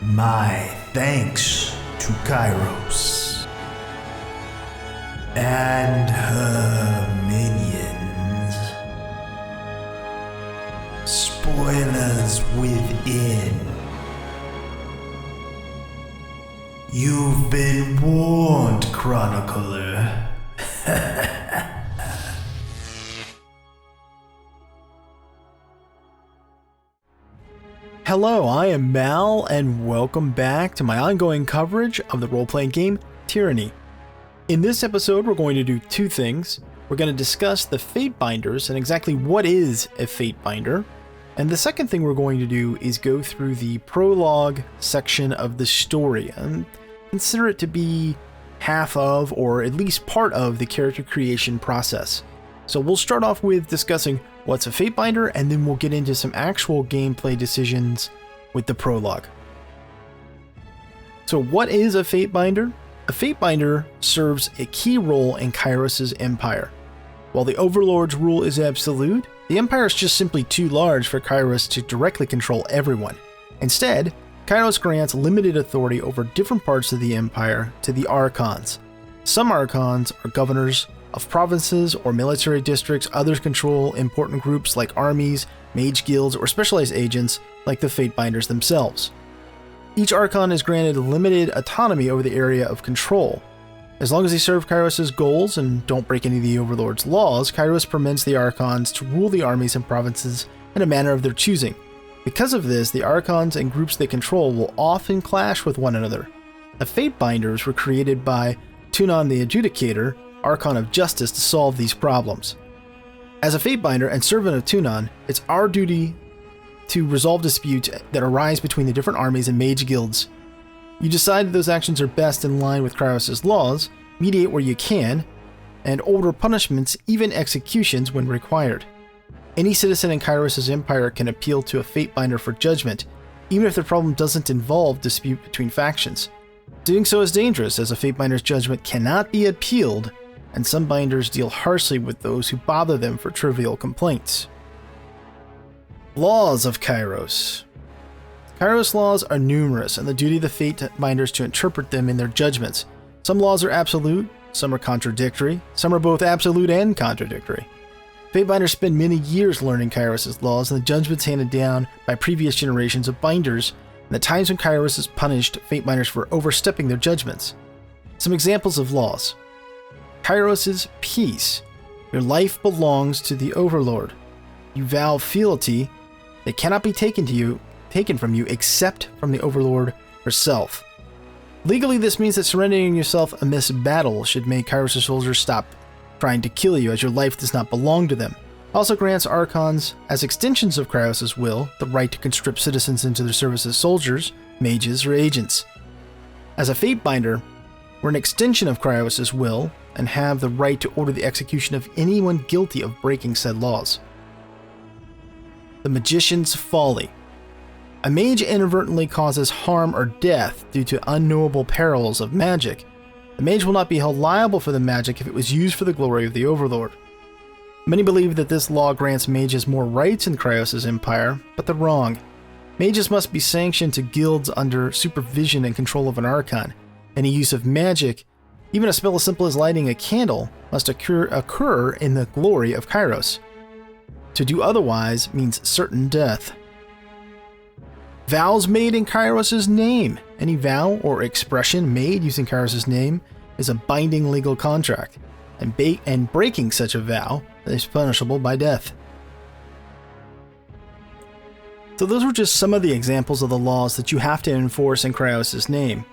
My thanks to Kyros and her minions. Spoilers within. You've been warned, Chronicler. Hello, I am Mal, and welcome back to my ongoing coverage of the role-playing game Tyranny. In this episode, we're going to do two things. We're going to discuss the Fatebinders and exactly what is a Fatebinder. And the second thing we're going to do is go through the prologue section of the story and consider it to be half of, or at least part of, the character creation process. So we'll start off with discussing what's a Fatebinder, and then we'll get into some actual gameplay decisions with the prologue. So what is a Fatebinder? A Fatebinder serves a key role in Kyros' empire. While the Overlord's rule is absolute, the empire is just simply too large for Kyros to directly control everyone. Instead, Kyros grants limited authority over different parts of the empire to the Archons. Some Archons are governors of provinces or military districts. Others control important groups like armies, mage guilds, or specialized agents like the Fatebinders themselves. Each Archon is granted limited autonomy over the area of control. As long as they serve Kyros' goals and don't break any of the Overlord's laws, Kyros permits the Archons to rule the armies and provinces in a manner of their choosing. Because of this, the Archons and groups they control will often clash with one another. The Fatebinders were created by Tyranny the Adjudicator, Archon of Justice, to solve these problems. As a Fatebinder and servant of Tyranny, it's our duty to resolve disputes that arise between the different armies and mage guilds. You decide that those actions are best in line with Kyros' laws, mediate where you can, and order punishments, even executions, when required. Any citizen in Kyros' empire can appeal to a Fatebinder for judgment, even if the problem doesn't involve dispute between factions. Doing so is dangerous, as a Fatebinder's judgment cannot be appealed, and some binders deal harshly with those who bother them for trivial complaints. Laws of Kyros. Kyros laws are numerous, and the duty of the Fatebinders to interpret them in their judgments. Some laws are absolute, some are contradictory, some are both absolute and contradictory. Fatebinders spend many years learning Kyros' laws and the judgments handed down by previous generations of binders, and the times when Kyros has punished Fatebinders for overstepping their judgments. Some examples of laws. Kyros' peace. Your life belongs to the Overlord. You vow fealty that cannot be taken from you except from the Overlord herself. Legally, this means that surrendering yourself amidst battle should make Kyros' soldiers stop trying to kill you, as your life does not belong to them. Also grants Archons, as extensions of Kyros' will, the right to conscript citizens into their service as soldiers, mages, or agents. As a Fatebinder, we're an extension of Kyros' will and have the right to order the execution of anyone guilty of breaking said laws. The Magician's Folly. A mage inadvertently causes harm or death due to unknowable perils of magic. The mage will not be held liable for the magic if it was used for the glory of the Overlord. Many believe that this law grants mages more rights in Kyros' empire, but they're wrong. Mages must be sanctioned to guilds under supervision and control of an Archon. Any use of magic, even a spell as simple as lighting a candle, must occur in the glory of Kyros. To do otherwise means certain death. Vows made in Kyros' name. Any vow or expression made using Kyros' name is a binding legal contract, and breaking such a vow is punishable by death. So those were just some of the examples of the laws that you have to enforce in Kyros' name.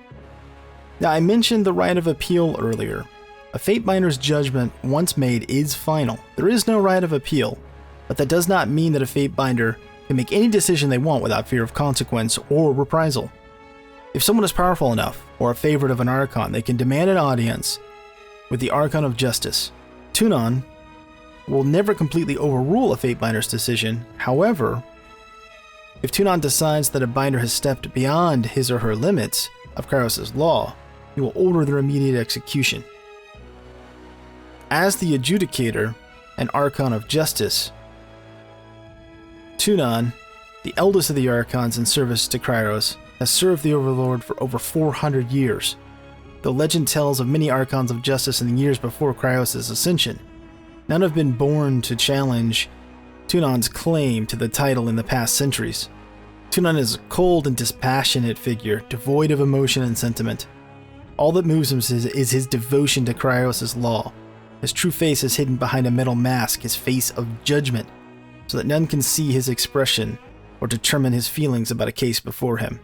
Now, I mentioned the right of appeal earlier. A Fatebinder's judgment, once made, is final. There is no right of appeal, but that does not mean that a Fatebinder can make any decision they want without fear of consequence or reprisal. If someone is powerful enough, or a favorite of an Archon, they can demand an audience with the Archon of Justice. Tyranny will never completely overrule a Fatebinder's decision. However, if Tyranny decides that a binder has stepped beyond his or her limits of Kyros' law, he will order their immediate execution. As the Adjudicator and Archon of Justice, Tyranny, the eldest of the Archons in service to Kyros, has served the Overlord for over 400 years. Though legend tells of many Archons of Justice in the years before Kyros' ascension, none have been born to challenge Tunan's claim to the title in the past centuries. Tunan is a cold and dispassionate figure, devoid of emotion and sentiment. All that moves him is his devotion to Kyros' law. His true face is hidden behind a metal mask, his face of judgment, so that none can see his expression or determine his feelings about a case before him.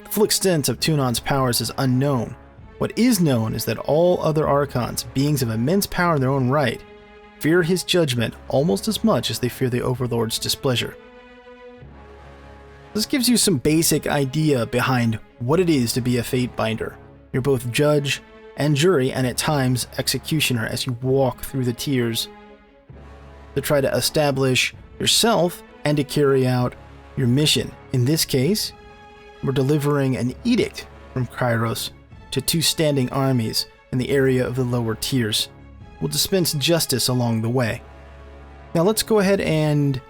The full extent of Tunan's powers is unknown. What is known is that all other Archons, beings of immense power in their own right, fear his judgment almost as much as they fear the Overlord's displeasure. This gives you some basic idea behind what it is to be a Fatebinder. You're both judge and jury, and at times executioner, as you walk through the tiers to try to establish yourself and to carry out your mission. In this case, we're delivering an edict from Kyros to 2 standing armies in the area of the lower tiers. We'll dispense justice along the way. Now let's go ahead and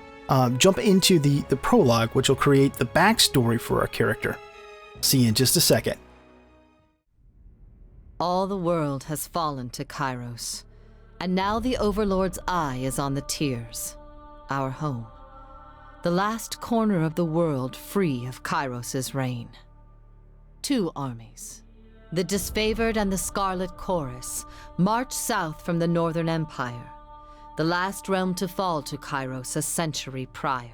jump into the prologue, which will create the backstory for our character. See you in just a second. All the world has fallen to Kyros, and now the Overlord's eye is on the tiers, our home. The last corner of the world free of Kyros' reign. 2 armies, the Disfavored and the Scarlet Chorus, march south from the Northern Empire, the last realm to fall to Kyros a century prior.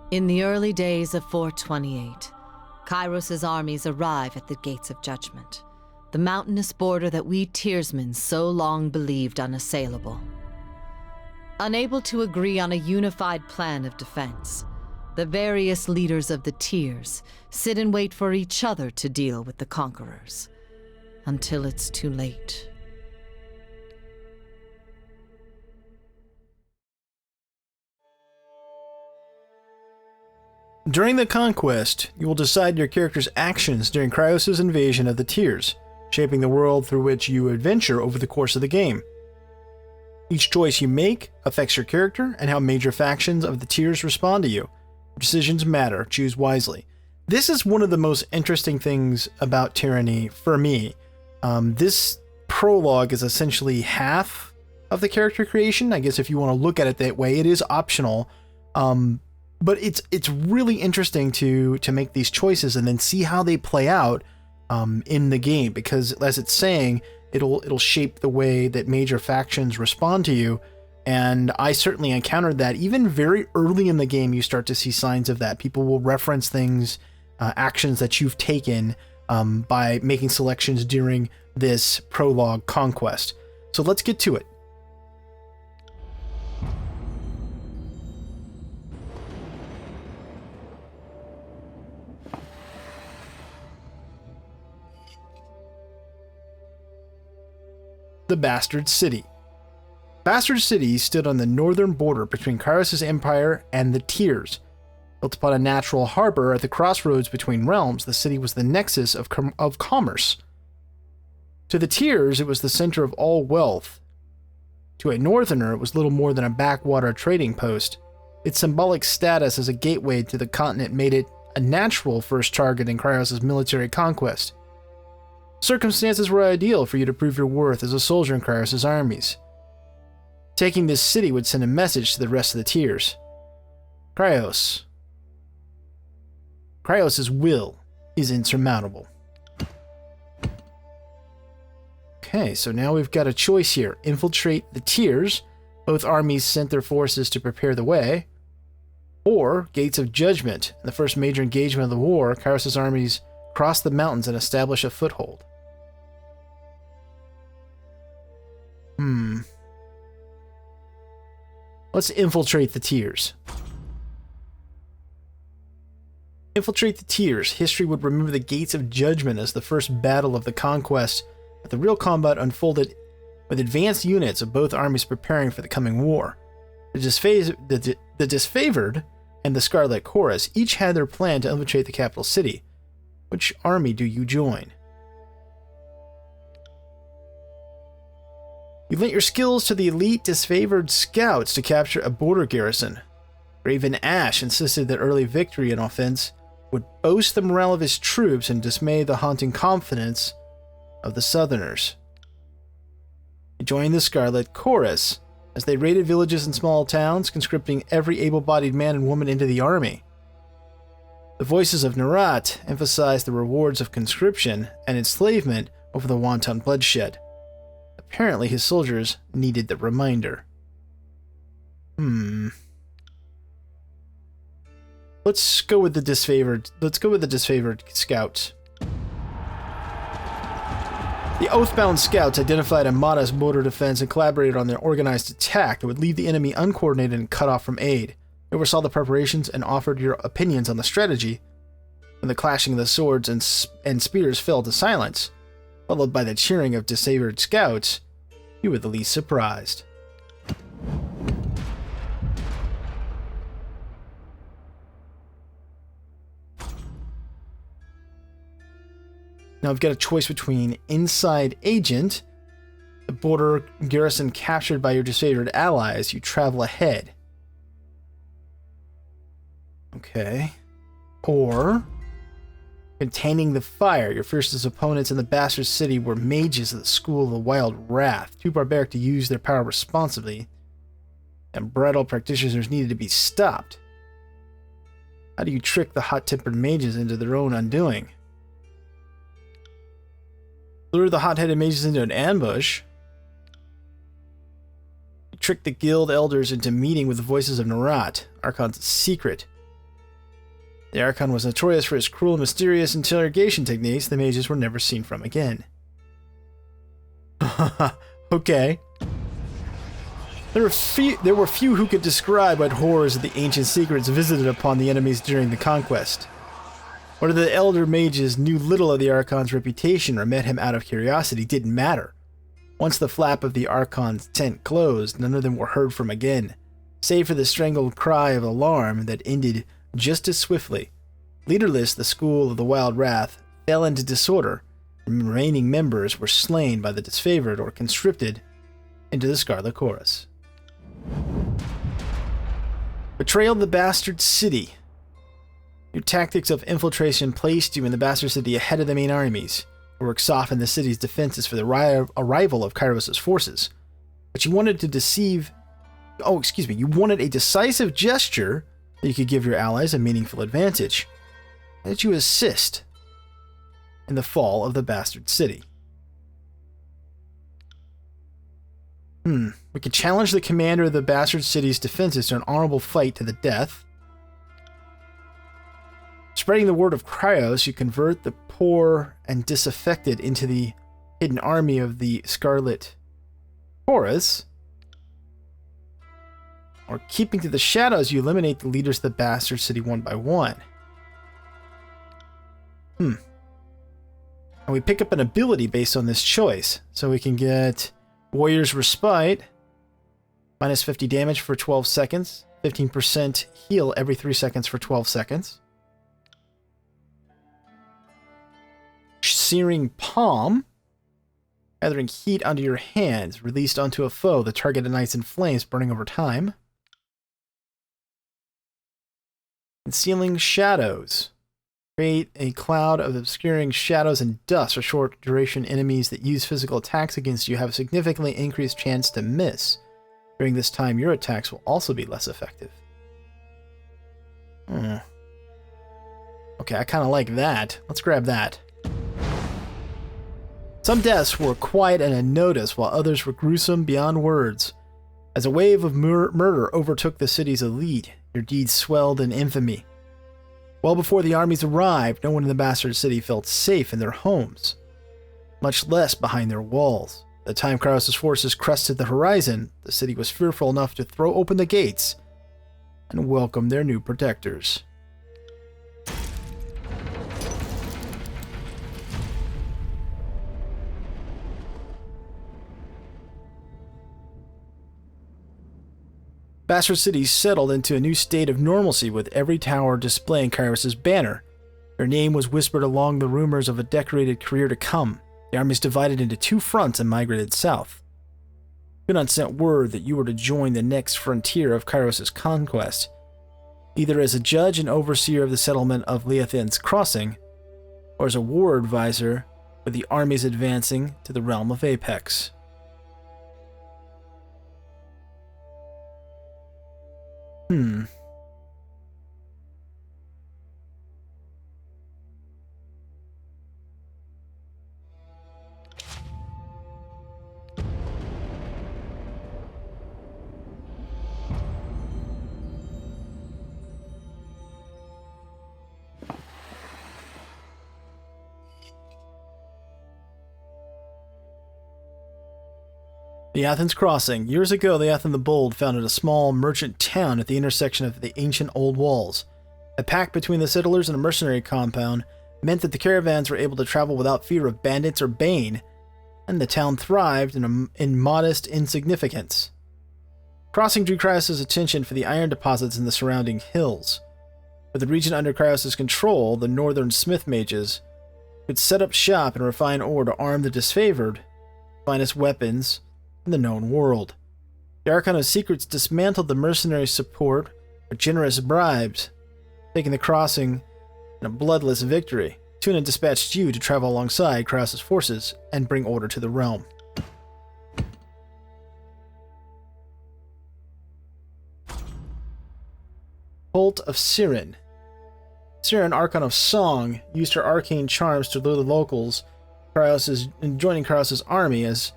In the early days of 428, Kyros' armies arrive at the Gates of Judgment, the mountainous border that we Tiersmen so long believed unassailable. Unable to agree on a unified plan of defense, the various leaders of the tiers sit and wait for each other to deal with the conquerors, until it's too late. During the Conquest, you will decide your character's actions during Kyros' invasion of the tiers, shaping the world through which you adventure over the course of the game. Each choice you make affects your character and how major factions of the tiers respond to you. Decisions matter, choose wisely. This is one of the most interesting things about Tyranny for me. This prologue is essentially half of the character creation. I guess if you want to look at it that way, it is optional. But it's really interesting to make these choices and then see how they play out in the game, because as it's saying, it'll shape the way that major factions respond to you. And I certainly encountered that. Even very early in the game, you start to see signs of that. People will reference things, actions that you've taken by making selections during this prologue Conquest. So let's get to it. The Bastard City. Bastard City stood on the northern border between Kyros' empire and the Tiers. Built upon a natural harbor at the crossroads between realms, the city was the nexus of commerce. To the Tiers, it was the center of all wealth. To a northerner, it was little more than a backwater trading post. Its symbolic status as a gateway to the continent made it a natural first target in Kyros' military conquest. Circumstances were ideal for you to prove your worth as a soldier in Kyros' armies. Taking this city would send a message to the rest of the tiers. Kyros. Kyros' will is insurmountable. Okay, so now we've got a choice here. Infiltrate the tiers. Both armies sent their forces to prepare the way. Or Gates of Judgment. In the first major engagement of the war, Kyros' armies cross the mountains and establish a foothold. Let's infiltrate the tiers. Infiltrate the tiers. History would remember the Gates of Judgment as the first battle of the Conquest, but the real combat unfolded with advanced units of both armies preparing for the coming war. The Disfavored and the Scarlet Chorus each had their plan to infiltrate the capital city. Which army do you join? You lent your skills to the elite Disfavored scouts to capture a border garrison. Raven Ash insisted that early victory in offense would boost the morale of his troops and dismay the haunting confidence of the Southerners. He joined the Scarlet Chorus as they raided villages and small towns, conscripting every able-bodied man and woman into the army. The voices of Narat emphasized the rewards of conscription and enslavement over the wanton bloodshed. Apparently his soldiers needed the reminder. Let's go with the disfavored scouts. The Oathbound scouts identified a modest border defense and collaborated on their organized attack that would leave the enemy uncoordinated and cut off from aid. They oversaw the preparations and offered your opinions on the strategy. When the clashing of the swords and spears fell to silence, followed by the cheering of disfavored scouts, you were the least surprised. Now I've got a choice between Inside Agent, the border garrison captured by your disfavored allies. You travel ahead. Okay. Or Containing the Fire. Your fiercest opponents in the Bastard City were mages of the School of the Wild Wrath, too barbaric to use their power responsibly, and bridal practitioners needed to be stopped. How do you trick the hot-tempered mages into their own undoing? Lure the hot-headed mages into an ambush. You trick the guild elders into meeting with the voices of Narat, Archon's secret. The Archon was notorious for his cruel and mysterious interrogation techniques. The mages were never seen from again. Okay. There were few who could describe what horrors of the ancient secrets visited upon the enemies during the Conquest. Whether the elder mages knew little of the Archon's reputation or met him out of curiosity didn't matter. Once the flap of the Archon's tent closed, none of them were heard from again, save for the strangled cry of alarm that ended just as swiftly. Leaderless, the School of the Wild Wrath fell into disorder, and remaining members were slain by the disfavored or conscripted into the Scarlet Chorus. Betrayal of the Bastard City. Your tactics of infiltration placed you in the Bastard City ahead of the main armies. Your work softened the city's defenses for the arrival of Kyros' forces. But you wanted you wanted a decisive gesture that you could give your allies a meaningful advantage. How did you assist in the fall of the Bastard City? We could challenge the commander of the Bastard City's defenses to an honorable fight to the death. Spreading the word of Kyros, you convert the poor and disaffected into the hidden army of the Scarlet Chorus. Or keeping to the shadows, you eliminate the leaders of the Bastard City one by one. And we pick up an ability based on this choice. So we can get Warrior's Respite, minus 50 damage for 12 seconds, 15% heal every 3 seconds for 12 seconds. Searing Palm, gathering heat onto your hands, released onto a foe. The target ignites in flames, burning over time. Concealing Shadows. Create a cloud of obscuring shadows and dust for short duration. Enemies that use physical attacks against you have a significantly increased chance to miss. During this time, your attacks will also be less effective. Okay, I kind of like that. Let's grab that. Some deaths were quiet and unnoticed, while others were gruesome beyond words. As a wave of murder overtook the city's elite, your deeds swelled in infamy. Well before the armies arrived, no one in the Bastard City felt safe in their homes, much less behind their walls. The time Kyros' forces crested the horizon, the city was fearful enough to throw open the gates and welcome their new protectors. Bastard City settled into a new state of normalcy, with every tower displaying Kyros' banner. Her name was whispered along the rumors of a decorated career to come. The armies divided into 2 fronts and migrated south. Kunan sent word that you were to join the next frontier of Kyros' conquest. either as a judge and overseer of the settlement of Leethin's Crossing, or as a war advisor for the armies advancing to the realm of Apex. Leethin's Crossing. Years ago, Leethin the Bold founded a small merchant town at the intersection of the ancient old walls. A pact between the settlers and a mercenary compound meant that the caravans were able to travel without fear of bandits or bane, and the town thrived in modest insignificance. Crossing drew Kyros' attention for the iron deposits in the surrounding hills. With the region under Kyros' control, the northern smith mages could set up shop and refine ore to arm the disfavored, finest weapons in the known world. The Archon of Secrets dismantled the mercenary support with generous bribes, taking the crossing in a bloodless victory. Tuna dispatched you to travel alongside Kyros' forces and bring order to the realm. Cult of Siren. Siren, Archon of Song, used her arcane charms to lure the locals joining Kyros' army as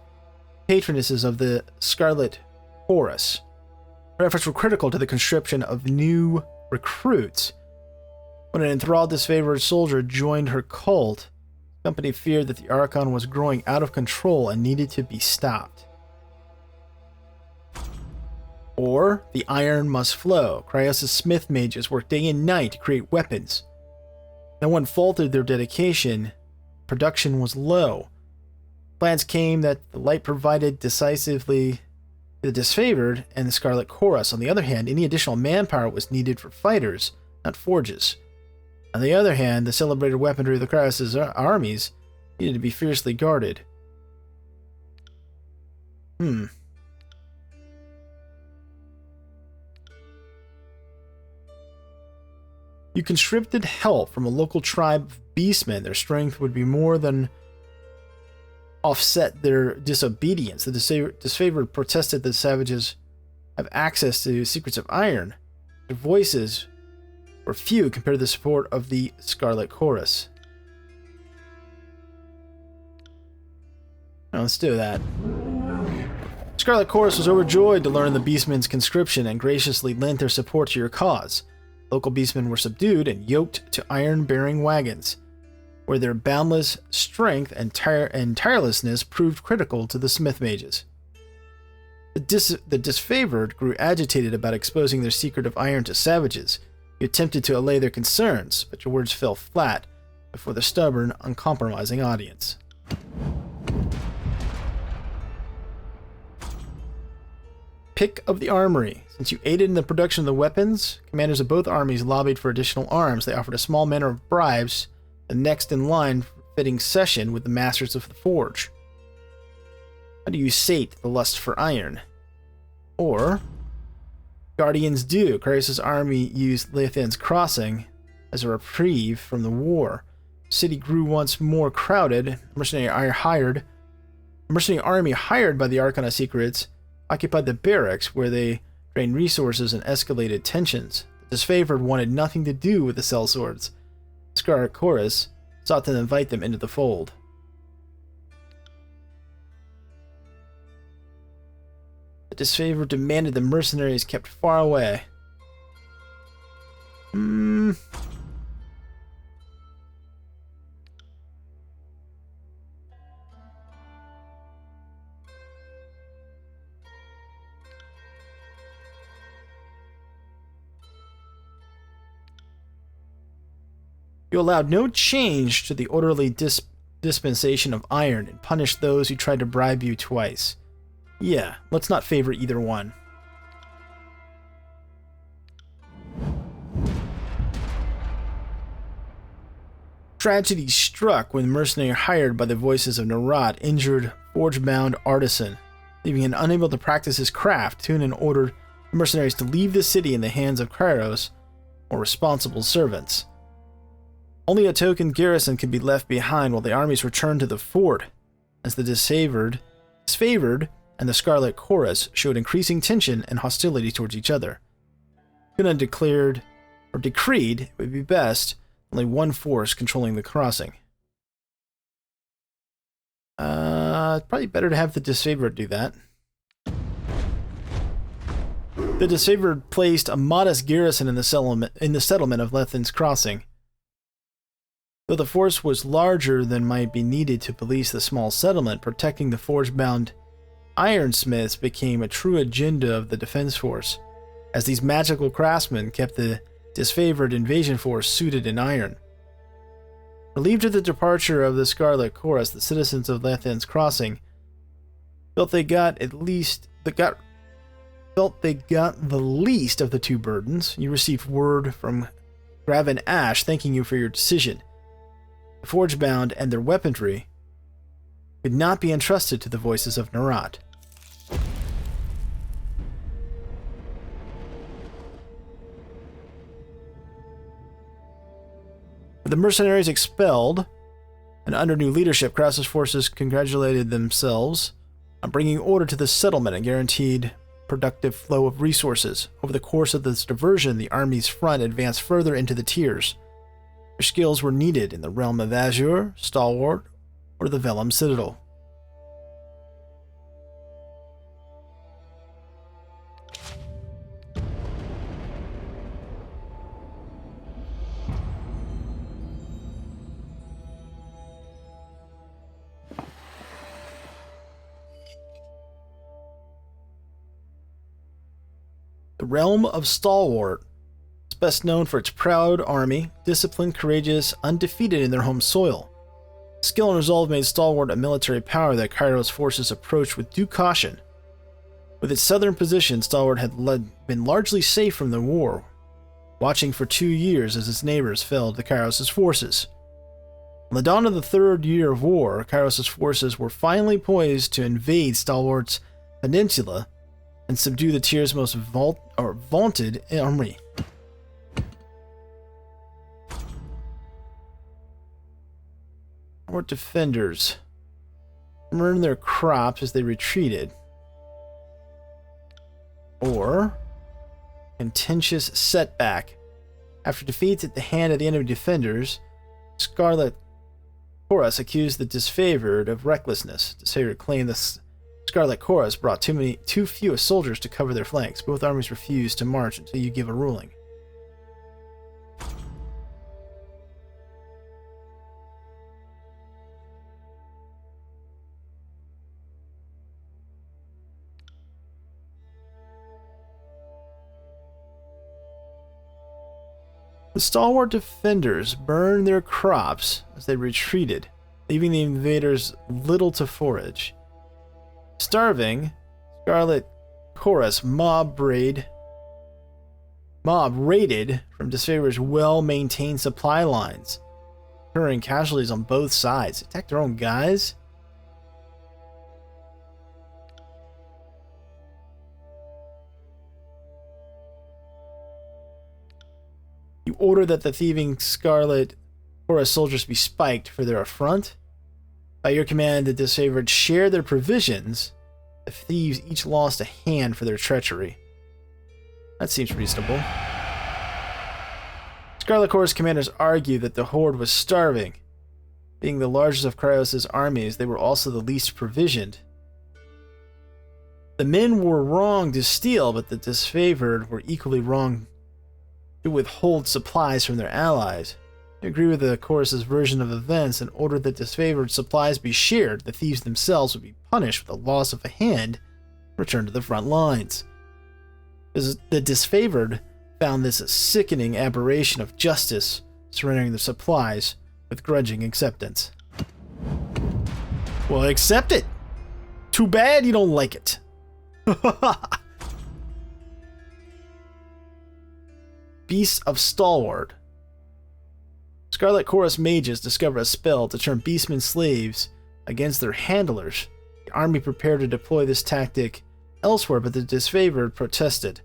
patronesses of the Scarlet Chorus. Her efforts were critical to the conscription of new recruits. When an enthralled, disfavored soldier joined her cult, the company feared that the Archon was growing out of control and needed to be stopped. Or, the iron must flow. Kyros' smith mages worked day and night to create weapons. No one faltered their dedication. Production was low. Plans came that the light provided decisively the disfavored and the Scarlet Chorus. On the other hand, any additional manpower was needed for fighters, not forges. On the other hand, the celebrated weaponry of the Kyros' armies needed to be fiercely guarded. You conscripted help from a local tribe of beastmen. Their strength would be more than offset their disobedience. The disfavored protested that the savages have access to secrets of iron. Their voices were few compared to the support of the Scarlet Chorus. Now let's do that. Scarlet Chorus was overjoyed to learn the beastmen's conscription and graciously lent their support to your cause. Local beastmen were subdued and yoked to iron-bearing wagons, where their boundless strength and tirelessness proved critical to the smith mages. The disfavored grew agitated about exposing their secret of iron to savages. You attempted to allay their concerns, but your words fell flat before the stubborn, uncompromising audience. Pick of the Armory. Since you aided in the production of the weapons, commanders of both armies lobbied for additional arms. They offered a small manner of bribes, the next in line fitting session with the masters of the forge. How do you sate the lust for iron? Or, Guardians do. Kyros' army used Leethin's Crossing as a reprieve from the war. The city grew once more crowded. A mercenary army hired by the Archon of Secrets occupied the barracks, where they drained resources and escalated tensions. The disfavored wanted nothing to do with the sellswords. Scarlet Chorus sought to invite them into the fold. The disfavored demanded the mercenaries kept far away. You allowed no change to the orderly dispensation of iron and punished those who tried to bribe you twice. Yeah, let's not favor either one. Tragedy struck when the mercenary hired by the voices of Narat injured forge-bound artisan. Leaving him unable to practice his craft, Tunin ordered the mercenaries to leave the city in the hands of Kyros or responsible servants. Only a token garrison could be left behind while the armies returned to the fort, as the disfavored, and the Scarlet Chorus showed increasing tension and hostility towards each other. Gunnar decreed it would be best only one force controlling the crossing. Probably better to have the disfavored do that. The disfavored placed a modest garrison in the settlement of Lethen's Crossing. Though the force was larger than might be needed to police the small settlement, protecting the forge-bound ironsmiths became a true agenda of the defense force, as these magical craftsmen kept the disfavored invasion force suited in iron. Relieved at the departure of the Scarlet Chorus, the citizens of Lethen's Crossing felt they got the least of the two burdens. You received word from Graven Ash thanking you for your decision. The Forgebound and their weaponry could not be entrusted to the voices of Narat. With the mercenaries expelled, and under new leadership, Krause's forces congratulated themselves on bringing order to the settlement and guaranteed productive flow of resources. Over the course of this diversion, the army's front advanced further into the tiers. Their skills were needed in the realm of Azure, Stalwart, or the Vellum Citadel. The realm of Stalwart is best known for its proud army, disciplined, courageous, undefeated in their home soil. Skill and resolve made Stalwart a military power that Kyros forces approached with due caution. With its southern position, Stalwart had been largely safe from the war, watching for 2 years as its neighbors fell to Kyros' forces. On the dawn of the third year of war, Kyros' forces were finally poised to invade Stalwart's peninsula and subdue the tier's most vaunted army. Stalwart defenders earned their crops as they retreated, or contentious setback. After defeats at the hand of the enemy defenders, Scarlet Chorus accused the disfavored of recklessness. Disfavored claimed the Scarlet Chorus brought too few soldiers to cover their flanks. Both armies refused to march until you give a ruling. The stalwart defenders burned their crops as they retreated, leaving the invaders little to forage. Starving, Scarlet Chorus mob raided from disfavored's well-maintained supply lines, incurring casualties on both sides. Attack their own guys? You order that the thieving Scarlet Chorus soldiers be spiked for their affront. By your command, the disfavored shared their provisions. The thieves each lost a hand for their treachery. That seems reasonable. Scarlet Chorus commanders argue that the horde was starving. Being the largest of Kyros' armies, they were also the least provisioned. The men were wrong to steal, but the disfavored were equally wrong to withhold supplies from their allies. To agree with the chorus's version of events and order that disfavored supplies be shared, the thieves themselves would be punished with the loss of a hand and returned to the front lines. The disfavored found this a sickening aberration of justice, surrendering their supplies with grudging acceptance. Well, accept it! Too bad you don't like it. Beasts of Stalwart. Scarlet Chorus mages discover a spell to turn beastmen slaves against their handlers. The army prepared to deploy this tactic elsewhere, but the disfavored protested.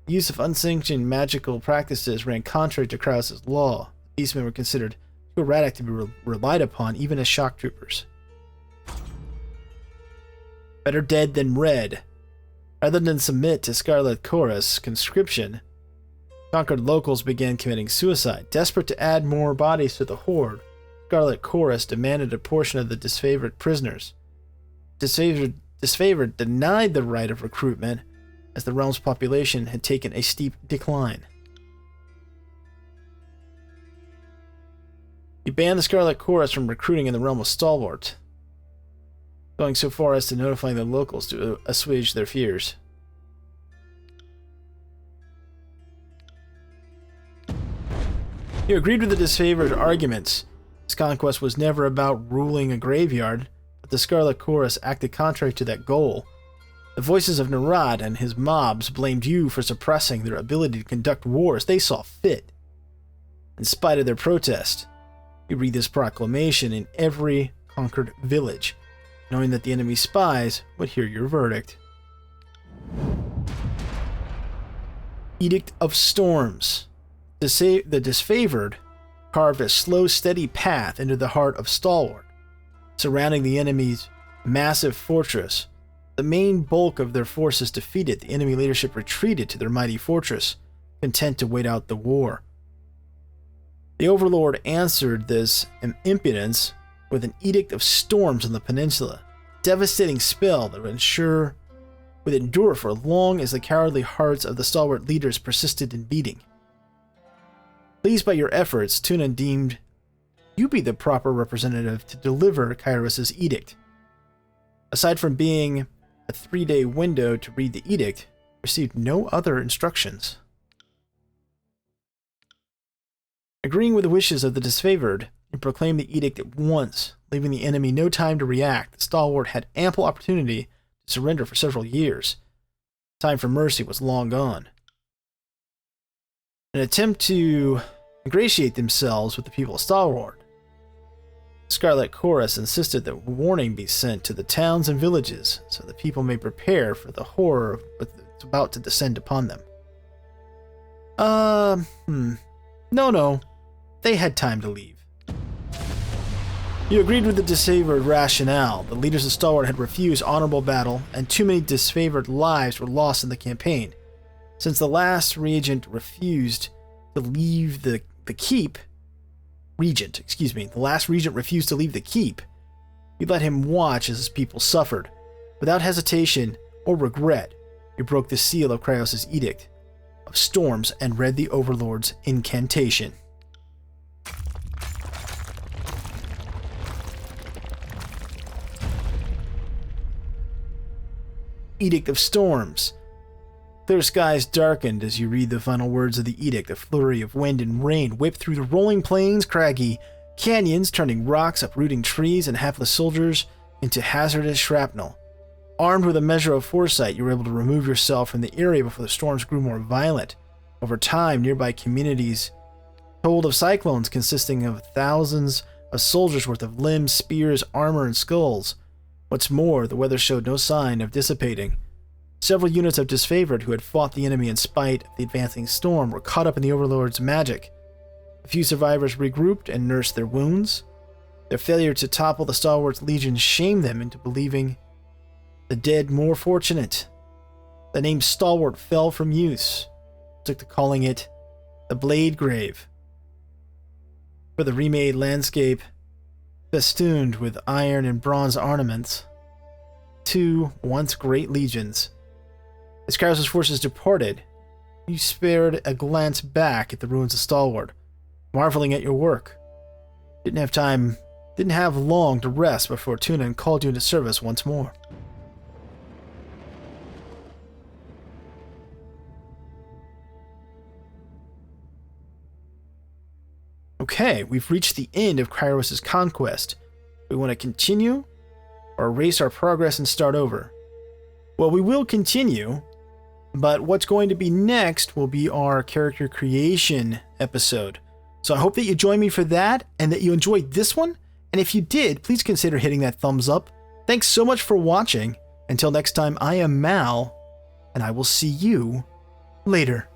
The use of unsanctioned magical practices ran contrary to Kyros' law. The beastmen were considered too erratic to be relied upon, even as shock troopers. Better dead than red. Rather than submit to Scarlet Chorus' conscription, conquered locals began committing suicide. Desperate to add more bodies to the horde, Scarlet Chorus demanded a portion of the disfavored prisoners. Disfavored denied the right of recruitment, as the realm's population had taken a steep decline. He banned the Scarlet Chorus from recruiting in the realm of Stalwart, going so far as to notify the locals to assuage their fears. He agreed with the disfavored arguments. His conquest was never about ruling a graveyard, but the Scarlet Chorus acted contrary to that goal. The voices of Narad and his mobs blamed you for suppressing their ability to conduct wars they saw fit. In spite of their protest, you read this proclamation in every conquered village, knowing that the enemy's spies would hear your verdict. Edict of Storms. The disfavored carved a slow, steady path into the heart of Stalwart, surrounding the enemy's massive fortress. The main bulk of their forces defeated, the enemy leadership retreated to their mighty fortress, content to wait out the war. The Overlord answered this impudence with an Edict of Storms on the peninsula, a devastating spell that would endure for as long as the cowardly hearts of the stalwart leaders persisted in beating. Pleased by your efforts, Tunan deemed you be the proper representative to deliver Kyros' edict. Aside from being a 3-day window to read the edict, received no other instructions. Agreeing with the wishes of the disfavored, you proclaimed the edict at once, leaving the enemy no time to react. The stalwart had ample opportunity to surrender for several years. Time for mercy was long gone. In an attempt to ingratiate themselves with the people of Stalwart, Scarlet Chorus insisted that warning be sent to the towns and villages so the people may prepare for the horror that's about to descend upon them. No. They had time to leave. You agreed with the disfavored rationale. The leaders of Stalwart had refused honorable battle, and too many disfavored lives were lost in the campaign. Since the last regent refused to leave the keep, the last regent refused to leave the keep, you let him watch as his people suffered. Without hesitation or regret, you broke the seal of Kyros' edict of storms and read the Overlord's incantation. Edict of Storms. Clear skies darkened as you read the final words of the edict. A flurry of wind and rain whipped through the rolling plains, craggy canyons, turning rocks, uprooting trees, and hapless soldiers into hazardous shrapnel. Armed with a measure of foresight, you were able to remove yourself from the area before the storms grew more violent. Over time, nearby communities told of cyclones consisting of thousands of soldiers' worth of limbs, spears, armor, and skulls. What's more, the weather showed no sign of dissipating. Several units of disfavored who had fought the enemy in spite of the advancing storm were caught up in the Overlord's magic. A few survivors regrouped and nursed their wounds. Their failure to topple the Stalwart's legion shamed them into believing the dead more fortunate. The name Stalwart fell from use, took to calling it the Blade Grave. For the remade landscape, festooned with iron and bronze ornaments, two once great legions. As Kyros' forces departed, you spared a glance back at the ruins of Stalwart, marveling at your work. Didn't have long to rest before Tunan called you into service once more. Okay, we've reached the end of Kyros' conquest. We want to continue or erase our progress and start over? Well, we will continue, but what's going to be next will be our character creation episode. So I hope that you join me for that and that you enjoyed this one. And if you did, please consider hitting that thumbs up. Thanks so much for watching. Until next time, I am Mal, and I will see you later.